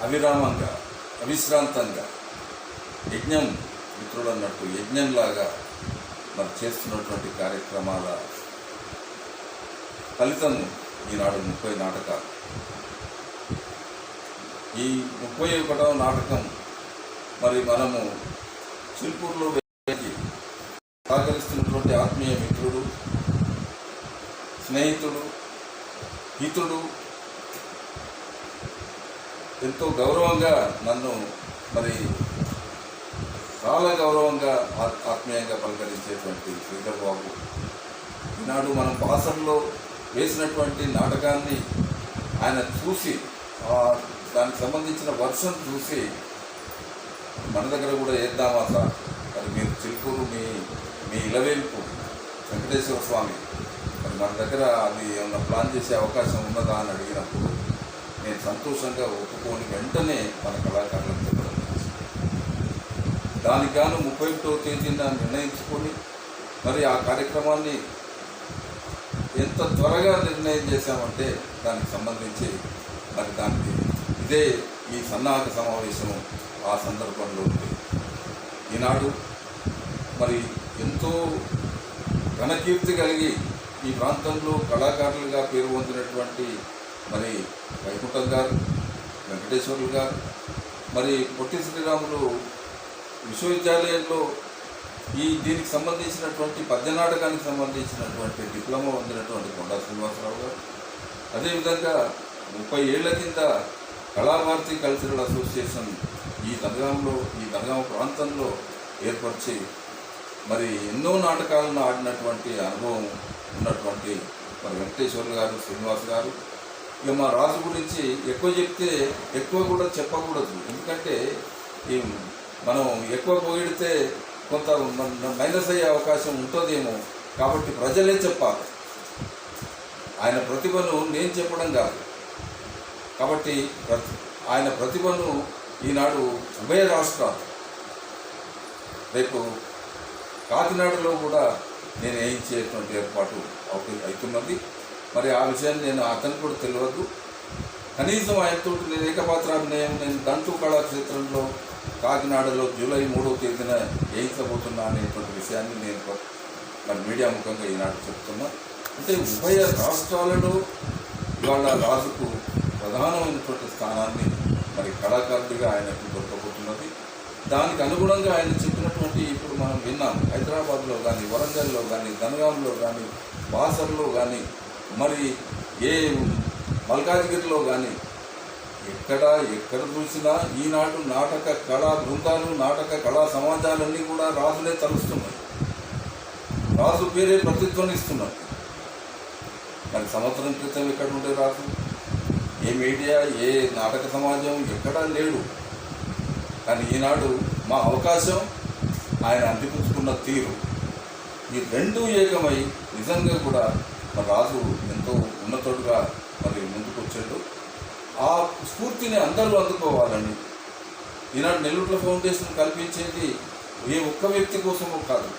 అవిరామంగా అవిశ్రాంతంగా యజ్ఞం మిత్రుడు అన్నట్టు యజ్ఞంలాగా మరి చేస్తున్నటువంటి కార్యక్రమాల ఫలితం ఈనాడు 30 నాటకాలు. ఈ 31వ నాటకం మరి మనము చిల్పూర్లో సహకరిస్తున్నటువంటి ఆత్మీయ మిత్రుడు, స్నేహితుడు, హితుడు, ఎంతో గౌరవంగా నన్ను మరి చాలా గౌరవంగా ఆత్మీయంగా పలకరించేటువంటి శ్రీధర్ బాబు ఈనాడు మనం బాసర్లో వేసినటువంటి నాటకాన్ని ఆయన చూసి దానికి సంబంధించిన వర్షం చూసి మన దగ్గర కూడా వేద్దామా సార్, మరి మీరు చిలుకూరు మీ ఇలవేల్పు వెంకటేశ్వర స్వామి మరి మన దగ్గర అది ఏమన్నా ప్లాన్ చేసే అవకాశం ఉన్నదా అని అడిగినప్పుడు నేను సంతోషంగా ఒప్పుకొని వెంటనే మన కళాకారులకు చెప్పడం. దానికి గాను 31వ తేదీన నిర్ణయించుకొని మరి ఆ కార్యక్రమాన్ని ఎంత త్వరగా నిర్ణయం చేశామంటే దానికి సంబంధించి మరి దానికి ఇదే ఈ సన్నాహక సమావేశం ఆ సందర్భంలో ఉంది. ఈనాడు మరి ఎంతో ఘనకీర్తి కలిగి ఈ ప్రాంతంలో కళాకారులుగా పేరు పొందినటువంటి మరి వైకుంఠం గారు, వెంకటేశ్వర్లు గారు, మరి పొట్టి శ్రీరాములు విశ్వవిద్యాలయంలో దీనికి సంబంధించినటువంటి పద్య నాటకానికి సంబంధించినటువంటి డిప్లొమా పొందినటువంటి కొండా శ్రీనివాసరావు గారు, అదేవిధంగా 30 ఏళ్ల కింద కళాభారతి కల్చరల్ అసోసియేషన్ ఈ దనగామ ప్రాంతంలో ఏర్పరిచి మరి ఎన్నో నాటకాలను ఆడినటువంటి అనుభవం ఉన్నటువంటి మరి వెంకటేశ్వర్లు గారు, శ్రీనివాస్ గారు. ఇక మా రాజు గురించి ఎక్కువ చెప్తే ఎక్కువ కూడా చెప్పకూడదు, ఎందుకంటే మనం ఎక్కువ పొగిడితే కొంత మైనస్ అయ్యే అవకాశం ఉంటుందేమో, కాబట్టి ప్రజలే చెప్పాలి. ఆయన ప్రతిభను నేను చెప్పడం కాదు, కాబట్టి ఆయన ప్రతిభను ఈనాడు ఉభయ రాష్ట్రాలు రేపు కాకినాడలో కూడా నేను వేయించేటువంటి ఏర్పాటు అవుతున్నది. మరి ఆ విషయాన్ని నేను అతనికి కూడా తెలియదు. కనీసం ఆయనతో నేను ఏకపాత్రాభినయం నేను దంటు కళాక్షేత్రంలో కాకినాడలో జూలై 3వ తేదీన వేయించబోతున్నా అనేటువంటి విషయాన్ని నేను మరి మీడియా ముఖంగా ఈనాడు చెప్తున్నా. అంటే ఉభయ రాష్ట్రాలలో ఇవాళ రాజుకు ప్రధానమైనటువంటి స్థానాన్ని మరి కళాకారుడిగా ఆయనకు దొరకబోతున్నది. దానికి అనుగుణంగా ఆయన చెప్పినటువంటి ఇప్పుడు మనం విన్నాం, హైదరాబాద్లో కానీ, వరంగల్లో కానీ, దనగాంలో కానీ, బాసర్లో కానీ, మరి మల్కాజ్గిరిలో కానీ ఎక్కడ చూసినా ఈనాడు నాటక కళా బృందాలు, నాటక కళా సమాజాలన్నీ కూడా రాజునే తలుస్తున్నాయి, రాజు పేరే ప్రతిధ్వనిస్తున్నారు. మరి సంవత్సరం క్రితం ఎక్కడ ఉండే రాజు, ఏ మీడియా, ఏ నాటక సమాజం ఎక్కడా లేడు. కానీ ఈనాడు మా అవకాశం ఆయన అందిపుచ్చుకున్న తీరు, ఈ రెండు ఏకమై నిజంగా కూడా మరి రాజు ఎంతో ఉన్నతుడుగా మరి ముందుకు వచ్చాడు. ఆ స్ఫూర్తిని అందరూ అందుకోవాలని ఈనాడు నెల్లూరులో ఫౌండేషన్ కల్పించేది ఏ ఒక్క వ్యక్తి కోసమో కాదు.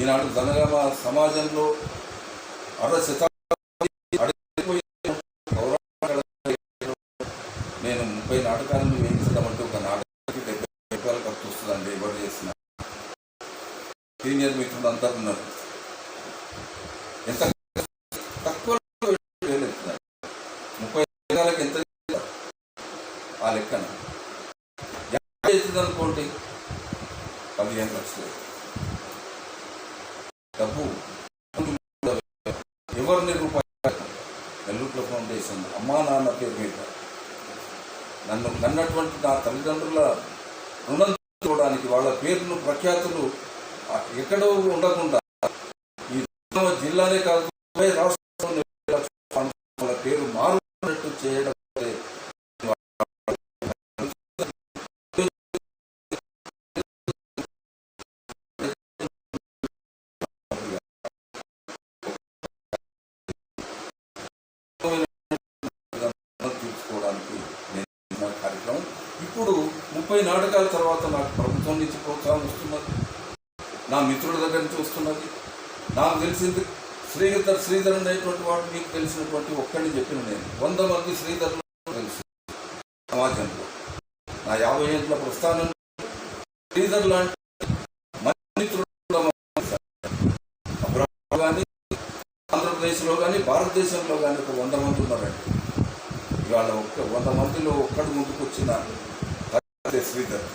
ఈనాడు దనగామ సమాజంలో నేను 30 నాటకాలను వేయించడం అంటే ఒక నాటకానికి 70 రూపాయలు ఖర్చు వస్తుందండి. ఎవరు చేసిన సీనియర్ మిత్రులు అంతా ఉన్నారు. ఎంత తక్కువ 30 రకాలకి ఎంత ఆ లెక్కన అనుకోండి, 15 లక్షలు డబ్బు. ఎవరిని రూపాయలు నెల్లూరులో ఫౌండేషన్ అమ్మా నాన్న పేరు మీద నన్ను కన్నటువంటి నా తల్లిదండ్రుల రుణం తీసుకోవడానికి వాళ్ళ పేరును ప్రఖ్యాతులు ఎక్కడో ఉండకుండా ఈ జిల్లానే కాదు రాష్ట్రంలో పేరు మారుతున్నట్టు చేయడం తీర్చుకోవడానికి నేను కార్యక్రమం. ఇప్పుడు 30 నాటకాల తర్వాత నాకు ప్రభుత్వం నుంచి ప్రోత్సాహం వస్తున్నది, నా మిత్రుల దగ్గర నుంచి వస్తున్నది. నాకు తెలిసింది శ్రీధర్ అనేటువంటి వాడు మీకు తెలిసినటువంటి ఒక్కడిని చెప్పిన నేను 100 మంది శ్రీధర్లు తెలుసు సమాజం. స్థానం శ్రీధర్ లాంటి మంత్రులు కానీ ఆంధ్రప్రదేశ్లో కానీ భారతదేశంలో కానీ ఒక 100 మంది ఉన్నారండి. ఇవాళ 100 మందిలో ఒక్కడు ముందుకు వచ్చిన శ్రీధర్.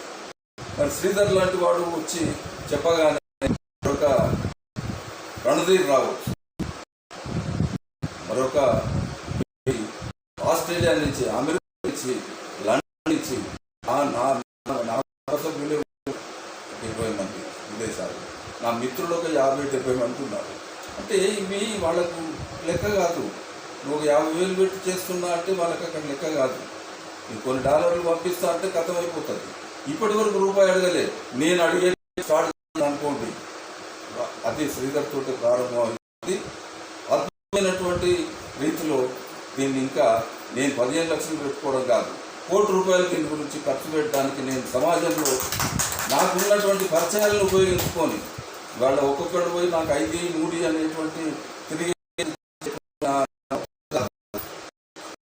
మరి శ్రీధర్ లాంటి వాడు వచ్చి చెప్పగానే ఒక రణధీర్ రావచ్చు, మరొక ఆస్ట్రేలియా నుంచి, అమెరికా నుంచి, లండన్ నుంచి, నా సభ్యులు 20 మంది విదేశాలు, నా మిత్రులు ఒక 50-70 మంది ఉన్నారు. అంటే ఇవి వాళ్ళకు లెక్క కాదు. నువ్వు 50,000 పెట్టి చేస్తున్నా అంటే వాళ్ళకి అక్కడ లెక్క కాదు. నీకు కొన్ని డాలర్లు పంపిస్తా అంటే కథం అయిపోతుంది. ఇప్పటి వరకు రూపాయి అడగలే, నేను అడిగే స్టార్ట్ అనుకోండి. అది శ్రీధర్ తోటి ప్రారంభమైంది. అద్భుతమైనటువంటి రీతిలో దీన్ని ఇంకా నేను 15 లక్షలు పెట్టుకోవడం కాదు, ₹1,00,00,000 దీని గురించి ఖర్చు పెట్టడానికి నేను సమాజంలో నాకున్నటువంటి పరిచయాలను ఉపయోగించుకొని వాళ్ళ ఒక్కొక్కడు పోయి నాకు 5 3 అనేటువంటి తిరిగి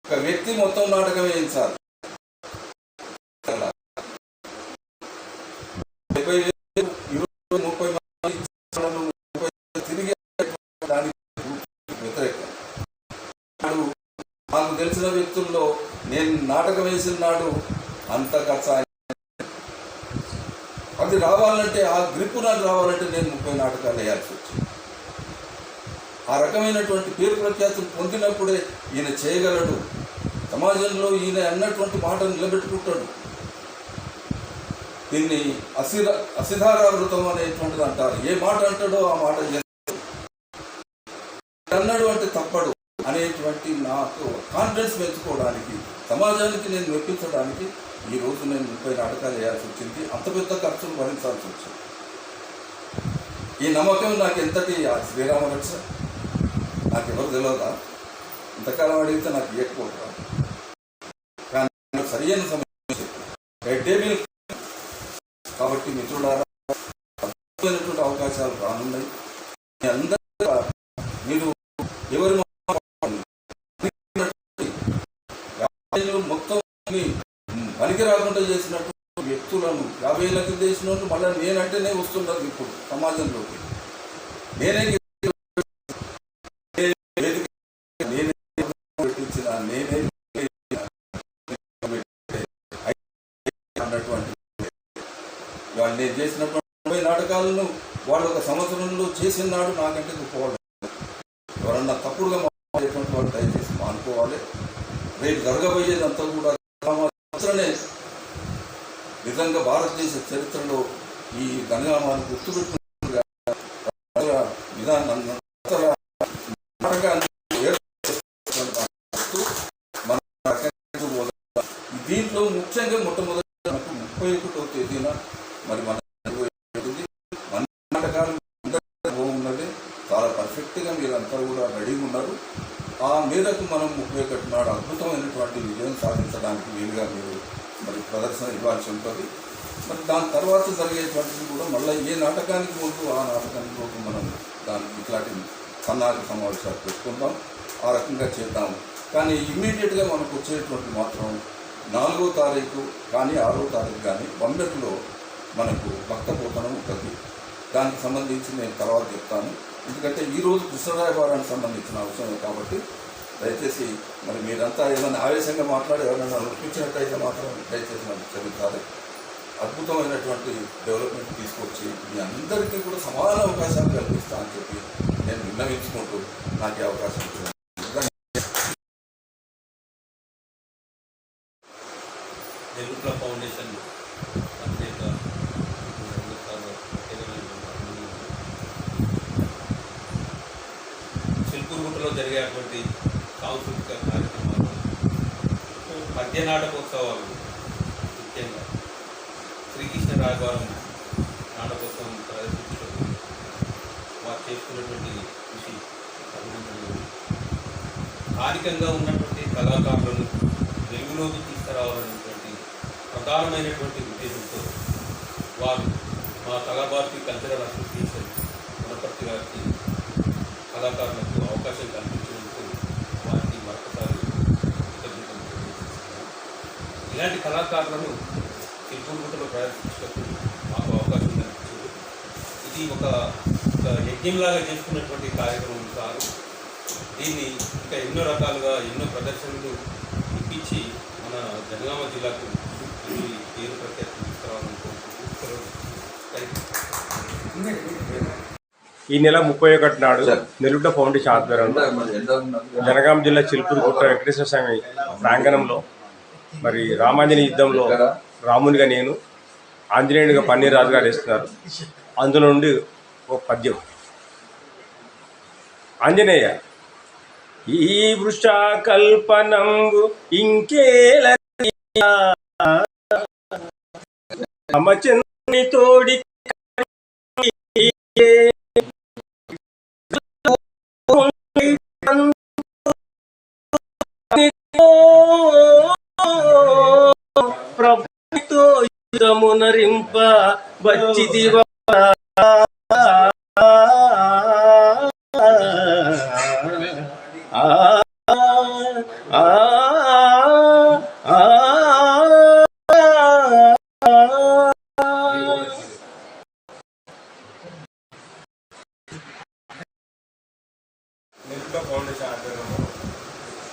ఒక వ్యక్తి మొత్తం నాటకం వేయించాలి. 70,000 30 మంది తిరిగి దానికి వ్యతిరేకం. నాకు తెలిసిన వ్యక్తుల్లో నేను నాటకం వేసిన నాడు అంత ఖర్చు. అది రావాలంటే, ఆ గ్రిప్పు నాకు రావాలంటే నేను 30 నాటకాలు వేయాల్సి వచ్చింది. ఆ రకమైనటువంటి పేరు ప్రఖ్యాతులు పొందినప్పుడే ఈయన చేయగలడు, సమాజంలో ఈయన అన్నటువంటి మాట నిలబెట్టుకుంటాడు. దీన్ని అసిధారావృతం అనేటువంటిది అంటారు. ఏ మాట అంటాడో ఆ మాట చేస్తాడు. అన్నాడు అంటే తప్పడు అనేటువంటి నాకు కాన్ఫిడెన్స్ పెంచుకోవడానికి, సమాజానికి నేను మెప్పించడానికి ఈరోజు నేను 30 నాటకాలు వేయాల్సి వచ్చింది. అంత పెద్ద ఖర్చులు భరించాల్సి వచ్చింది. ఈ నమ్మకం నాకు ఎంతటి శ్రీరామరక్ష నాకు ఎవరు తెలియదా? ఇంతకాలం అడిగితే నాకు ఇవ్వకపోతా, కానీ సరైన సమయం టేబుల్. కాబట్టి మిత్రులారా, అద్భుతమైనటువంటి అవకాశాలు రానున్నాయి. అందరూ మీరు ఎవరి మొత్తం పనికి రాకుండా చేసినటువంటి వ్యక్తులను 50 లక్షలు చేసిన వాళ్ళు మళ్ళీ నేనంటేనే వస్తున్నారు ఇప్పుడు సమాజంలోకి. నేనే పెట్టించిన, నేనే అన్నటువంటి వాళ్ళు నేను చేసినటువంటి 30 నాటకాలను వాళ్ళు ఒక సంవత్సరంలో చేసిన నాడు నాకంటే గొప్పవాళ్ళు. ఎవరన్నా తప్పుడుగా మాట్లాడేటువంటి వాళ్ళు దయచేసి మానుకోవాలి. రేపు జరగబోయేదంతా కూడా నిజంగా భారతదేశ చరిత్రలో ఈ గణగామాన్ని గుర్తుపెట్టుకున్న విధానం దీంట్లో ముఖ్యంగా మొట్టమొదటి మనకు 31వ తేదీన మరి మన నాటకాలు ఉన్నది చాలా పర్ఫెక్ట్గా మీరంతా కూడా రెడీగా ఉన్నారు. ఆ మేరకు మనం 31 నాడు అద్భుతమైనటువంటి విజయం సాధించడానికి వీలుగా మీరు మరి ప్రదర్శన ఇవ్వాల్సి ఉంటుంది. మరి దాని తర్వాత జరిగేటువంటిది కూడా మళ్ళీ ఏ నాటకానికి ముందు ఆ నాటకానికి ముందు మనం దానికి ఇట్లాంటి సన్నాహక సమావేశాలు పెట్టుకుందాం, ఆ రకంగా చేద్దాము. కానీ ఇమ్మీడియట్గా మనకు వచ్చేటువంటి మాత్రం 4వ తారీఖు కానీ 6వ తారీఖు కానీ బొంబెట్లో మనకు భక్త పోతనం ఉంటుంది. దానికి సంబంధించి నేను తర్వాత చెప్తాను. ఎందుకంటే ఈరోజు కృష్ణరాయవారానికి సంబంధించిన అవసరమే కాబట్టి దయచేసి మరి మీరంతా ఏదైనా ఆవేశంగా మాట్లాడి ఎవరైనా ఒప్పించినట్టయితే మాత్రం దయచేసి నాకు క్షమించాలి. అద్భుతమైనటువంటి డెవలప్మెంట్ తీసుకొచ్చి మీ అందరికీ కూడా సమాన అవకాశాలు కల్పిస్తా అని చెప్పి నేను విన్నవించుకుంటూ నాకు ఈ అవకాశం ఇచ్చాను. తెలుగుల ఫౌండేషన్ అధినేత చిల్పూరుగుట్టలో జరిగేటువంటి సాంస్కృతిక కార్యక్రమాలు, మధ్య నాటకోత్సవాలు, ముఖ్యంగా శ్రీకృష్ణరాయవారం నాటకోత్సవం ప్రదర్శించడం వారు చేసుకున్నటువంటి కృషి అభినందనీయం. స్థానికంగా ఉన్నటువంటి కళాకారులను వెలుగులోకి తీసుకురావాలనేటువంటి ప్రధానమైనటువంటి ఉద్దేశంతో వారు మా కళాభారతి కల్చరల్ అసోసియేషన్ వనపర్తి గారికి కళాకారులకు అవకాశం కల్పించేందుకు వారికి మరొకసారి కృతజ్ఞతలు తెలియజేస్తున్నాను. ఇలాంటి కళాకారులను చిలుకూరుగుట్టలో ప్రదర్శించడానికి మాకు అవకాశం కల్పించింది. ఇది ఒక యజ్ఞంలాగా చేసుకున్నటువంటి కార్యక్రమం సార్. దీన్ని ఇంకా ఎన్నో రకాలుగా ఎన్నో ప్రదర్శనలు ఇప్పించి మన జనగామ జిల్లాకు ఈ పేరు ప్రఖ్యాతి తీసుకురావాలని కోరుకుంటున్నాను. ఈ నెల 31 నాడు నెల్లుడ్డ ఫౌండేషన్ ఆధ్వర్యంలో జనగాం జిల్లా చిలుకూరుగుట్ట వెంకటేశ్వర స్వామి ప్రాంగణంలో మరి రామాంజనేయ యుద్ధంలో రామునిగా నేను, ఆంజనేయుడిగా పన్నీర్ రాజు గారు వేస్తున్నారు. అందులో నుండి ఒక పద్యం. ఆంజనేయ ఈ వృషకల్పనంబు ఇంకేల రామచంద్రుని తోడి ప్రభుతో యుధమునరింప వచ్చిదివా నెల్లుడ్డ ఫౌండేషన్ ఆధ్వర్యంలో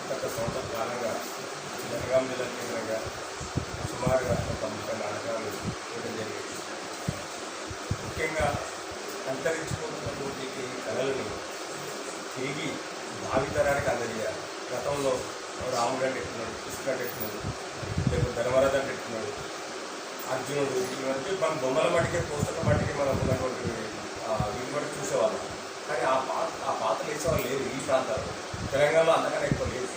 గత సంవత్సర కాలంగా జనగాం జిల్లా కేంద్రంగా సుమారుగా ఒక 30 నాటకాలు వేయడం జరిగింది. ముఖ్యంగా అంతరించిపోతున్నటువంటి ఈ కళలని తిరిగి భావితరానికి అందజేయాలి. గతంలో రాముడు అంటే ఎట్టున్నాడు, కృష్ణుడు అంటే ఎట్టున్నాడు, లేకపోతే ధర్మరాజు అంటే ఎట్టున్నాడు, అర్జునుడు, ఇవంటే మనం బొమ్మల మట్టికే పుస్తకం మట్టికి మనం ఉన్నటువంటి వీటి మట్టి చూసేవాళ్ళం. కానీ ఆ పాత్రలు వేసేవాళ్ళు లేరు ఈ ప్రాంతాల్లో. తెలంగాణలో అంతగానే ఎక్కువ లేదు.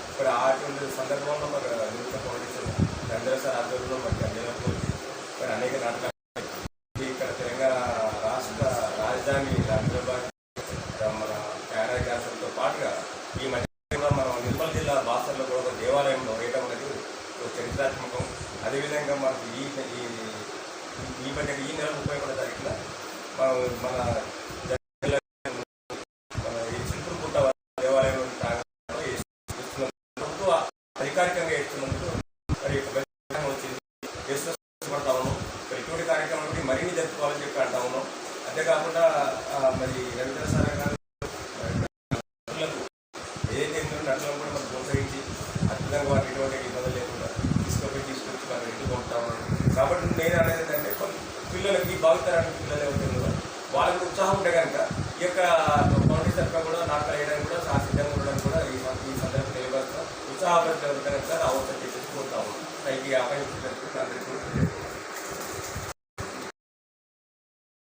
ఇప్పుడు అటువంటి సందర్భంలో మరి నిరుత ఫౌండేషన్ సార్ ఆధ్వర్యంలో మరి అంజనపూర్ మరి అనేక నాటకాలు ఇక్కడ తెలంగాణ రాష్ట్ర రాజధాని హైదరాబాద్ మన కేరళ రాష్ట్రంతో పాటుగా ఈ మధ్య మనం నిర్మల్ జిల్లా బాసర్లో కూడా ఒక దేవాలయంలో వేయడం అనేది ఒక చరిత్రాత్మకం. అదేవిధంగా మనకు ఈ మధ్య ఈ నెల 31వ తారీఖున మన అధికారికంగా ఇస్తున్నందుకు మరి వచ్చింది. పడతా ఉన్నాం. ఇటువంటి కార్యక్రమాలకి మరిన్ని జరుపుకోవాలని చెప్పి అంటా ఉన్నాం. అంతేకాకుండా మరి రవీంద్ర సార్ గారు నటులకు ఏదైతే నటులను కూడా మనం ప్రోత్సహించి అద్భుతంగా వారికి ఎటువంటి ఇబ్బంది లేకుండా తీసుకొచ్చి మనం ఇంటికి పంపుతా ఉన్నాం. కాబట్టి నేను అనేది ఏంటంటే పిల్లలకి భావితరానికి పిల్లలు ఎవరు వాళ్ళకి ఉత్సాహం ఉంటే కనుక ఈ యొక్క ఫౌండేషన్ తరఫున కూడా నాటకాలు వేయడానికి కూడా సిద్ధంగా ఉండడానికి కూడా ఈ సందర్భంగా తెలియపరుస్తాం. ఉత్సాహపరిచిన కనుక రావచ్చు చెప్పేసి కోరుతాము. పైకి అపాయింట్